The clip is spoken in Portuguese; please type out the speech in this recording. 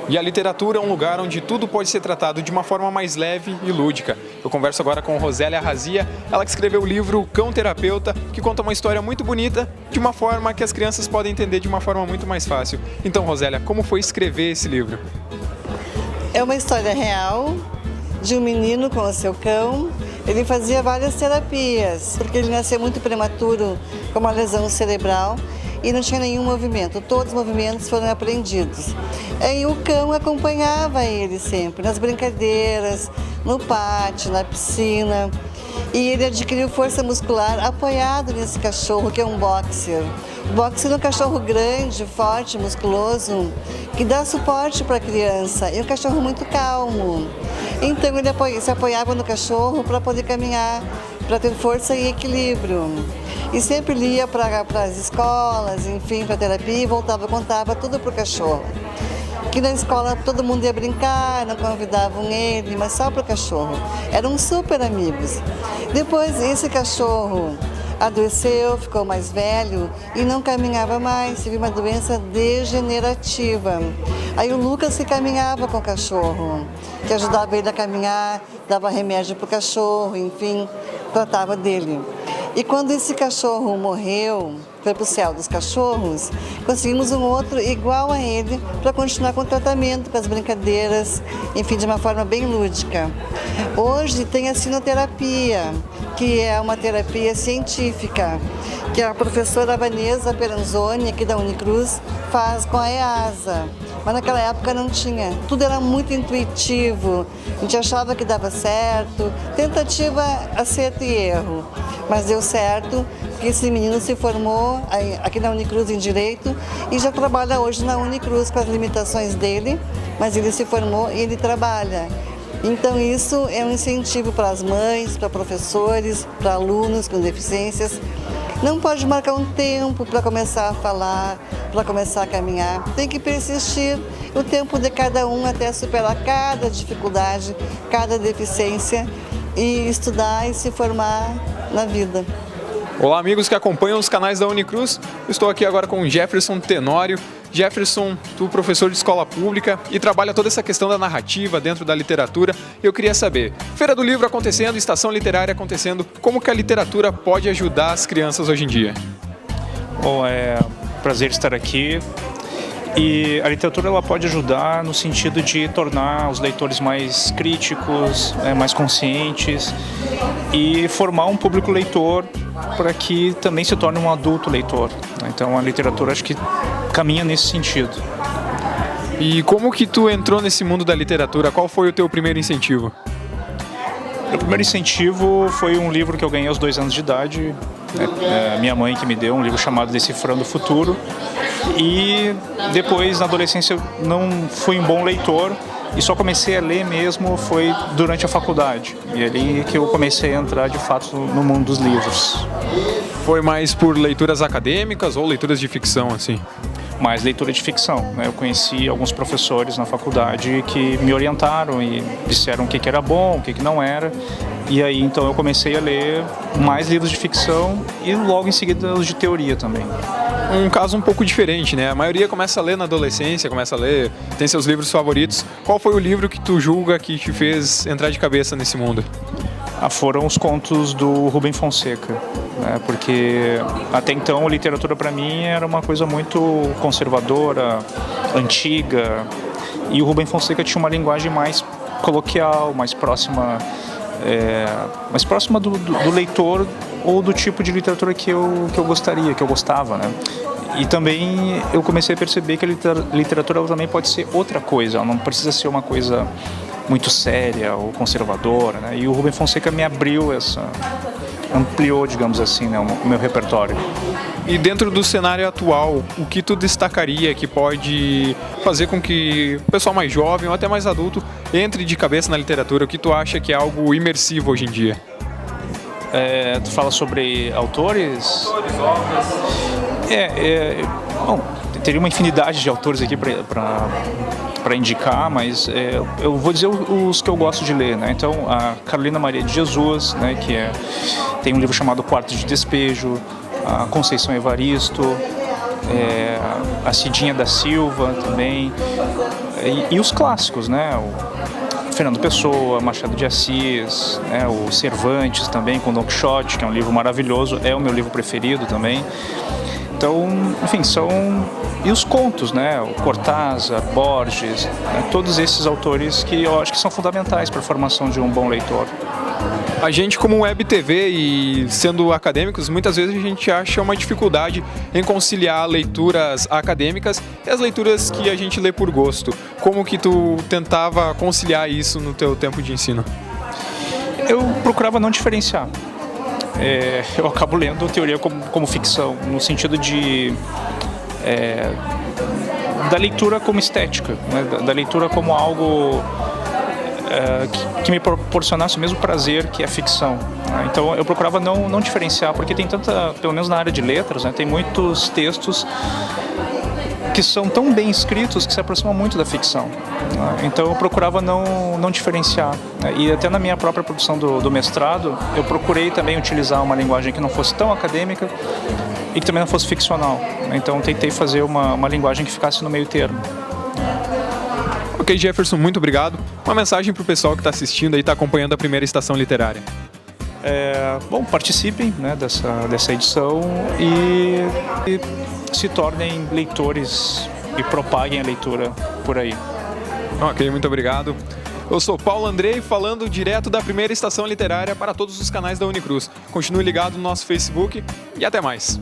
E a literatura é um lugar onde tudo pode ser tratado de uma forma mais leve e lúdica. Eu converso agora com Rosélia Razia, ela que escreveu o livro Cão Terapeuta, que conta uma história muito bonita, de uma forma que as crianças podem entender de uma forma muito mais fácil. Então, Rosélia, como foi escrever esse livro? É uma história real de um menino com o seu cão. Ele fazia várias terapias, porque ele nasceu muito prematuro com uma lesão cerebral e não tinha nenhum movimento. Todos os movimentos foram aprendidos. E o cão acompanhava ele sempre, nas brincadeiras, no pátio, na piscina. E ele adquiriu força muscular apoiado nesse cachorro, que é um boxer. O boxer é um cachorro grande, forte, musculoso, que dá suporte para a criança. E um cachorro muito calmo. Então ele se apoiava no cachorro para poder caminhar, para ter força e equilíbrio. E sempre lia para as escolas, enfim, para a terapia e voltava, contava tudo para o cachorro. Que na escola todo mundo ia brincar, não convidavam ele, mas só para o cachorro. Eram super amigos. Depois esse cachorro adoeceu, ficou mais velho e não caminhava mais, teve uma doença degenerativa. Aí o Lucas que caminhava com o cachorro, que ajudava ele a caminhar, dava remédio para o cachorro, enfim, tratava dele. E quando esse cachorro morreu, foi para o céu dos cachorros, conseguimos um outro igual a ele para continuar com o tratamento, com as brincadeiras, enfim, de uma forma bem lúdica. Hoje tem a sinoterapia, que é uma terapia científica, que a professora Vanessa Peranzoni, aqui da Unicruz, faz com a EASA. Mas naquela época não tinha, tudo era muito intuitivo, a gente achava que dava certo, tentativa, acerto e erro. Mas deu certo, porque esse menino se formou aqui na Unicruz em Direito e já trabalha hoje na Unicruz com as limitações dele, mas ele se formou e ele trabalha. Então isso é um incentivo para as mães, para professores, para alunos com deficiências. Não pode marcar um tempo para começar a falar, para começar a caminhar. Tem que persistir o tempo de cada um até superar cada dificuldade, cada deficiência e estudar e se formar na vida. Olá, amigos que acompanham os canais da Unicruz. Estou aqui agora com o Jefferson Tenório. Jefferson, tu professor de escola pública e trabalha toda essa questão da narrativa dentro da literatura. Eu queria saber, Feira do Livro acontecendo, Estação Literária acontecendo, como que a literatura pode ajudar as crianças hoje em dia? Bom, é um prazer estar aqui. E a literatura ela pode ajudar no sentido de tornar os leitores mais críticos, mais conscientes e formar um público leitor para que também se torne um adulto leitor. Então a literatura acho que caminha nesse sentido. E como que tu entrou nesse mundo da literatura? Qual foi o teu primeiro incentivo? O primeiro incentivo foi um livro que eu ganhei aos 2 anos de idade. Minha mãe que me deu um livro chamado Decifrando o Futuro. E depois, na adolescência, eu não fui um bom leitor e só comecei a ler mesmo foi durante a faculdade. E é ali que eu comecei a entrar, de fato, no mundo dos livros. Foi mais por leituras acadêmicas ou leituras de ficção, assim? Mais leitura de ficção, né? Eu conheci alguns professores na faculdade que me orientaram e disseram o que era bom, o que não era. E aí, então, eu comecei a ler mais livros de ficção e logo em seguida os de teoria também. Um caso um pouco diferente, né? A maioria começa a ler na adolescência, começa a ler, tem seus livros favoritos. Qual foi o livro que tu julga que te fez entrar de cabeça nesse mundo? Foram os contos do Rubem Fonseca, né? Porque até então a literatura para mim era uma coisa muito conservadora, antiga, e o Rubem Fonseca tinha uma linguagem mais coloquial, mais próxima do leitor ou do tipo de literatura que eu gostaria, que eu gostava, né? E também eu comecei a perceber que a literatura ela também pode ser outra coisa, ela não precisa ser uma coisa muito séria ou conservadora, né? E o Rubem Fonseca me ampliou, digamos assim, né, o meu repertório. E dentro do cenário atual, o que tu destacaria que pode fazer com que o pessoal mais jovem ou até mais adulto entre de cabeça na literatura? O que tu acha que é algo imersivo hoje em dia? Tu fala sobre autores? Bom, teria uma infinidade de autores aqui para indicar, mas eu vou dizer os que eu gosto de ler, né? Então, a Carolina Maria de Jesus, né, tem um livro chamado Quarto de Despejo, a Conceição Evaristo, a Cidinha da Silva também, E os clássicos, né? O Fernando Pessoa, Machado de Assis, né? O Cervantes também, com Don Quixote, que é um livro maravilhoso, é o meu livro preferido também. Então, enfim, e os contos, né? O Cortázar, Borges, né? Todos esses autores que eu acho que são fundamentais para a formação de um bom leitor. A gente, como web TV e sendo acadêmicos, muitas vezes a gente acha uma dificuldade em conciliar leituras acadêmicas e as leituras que a gente lê por gosto. Como que tu tentava conciliar isso no teu tempo de ensino? Eu procurava não diferenciar. Eu acabo lendo teoria como ficção, no sentido da leitura como estética, né? Da leitura como algo que me proporcionasse o mesmo prazer que a ficção. Né? Então eu procurava não diferenciar, porque tem pelo menos na área de letras, né, tem muitos textos que são tão bem escritos que se aproximam muito da ficção. Né? Então eu procurava não diferenciar. Né? E até na minha própria produção do mestrado, eu procurei também utilizar uma linguagem que não fosse tão acadêmica e que também não fosse ficcional. Então tentei fazer uma linguagem que ficasse no meio termo. Ok, Jefferson, muito obrigado. Uma mensagem para o pessoal que está assistindo e está acompanhando a primeira estação literária. Bom, participem, né, dessa edição e se tornem leitores e propaguem a leitura por aí. Ok, muito obrigado. Eu sou Paulo Andrei, falando direto da primeira estação literária para todos os canais da Unicruz. Continue ligado no nosso Facebook e até mais.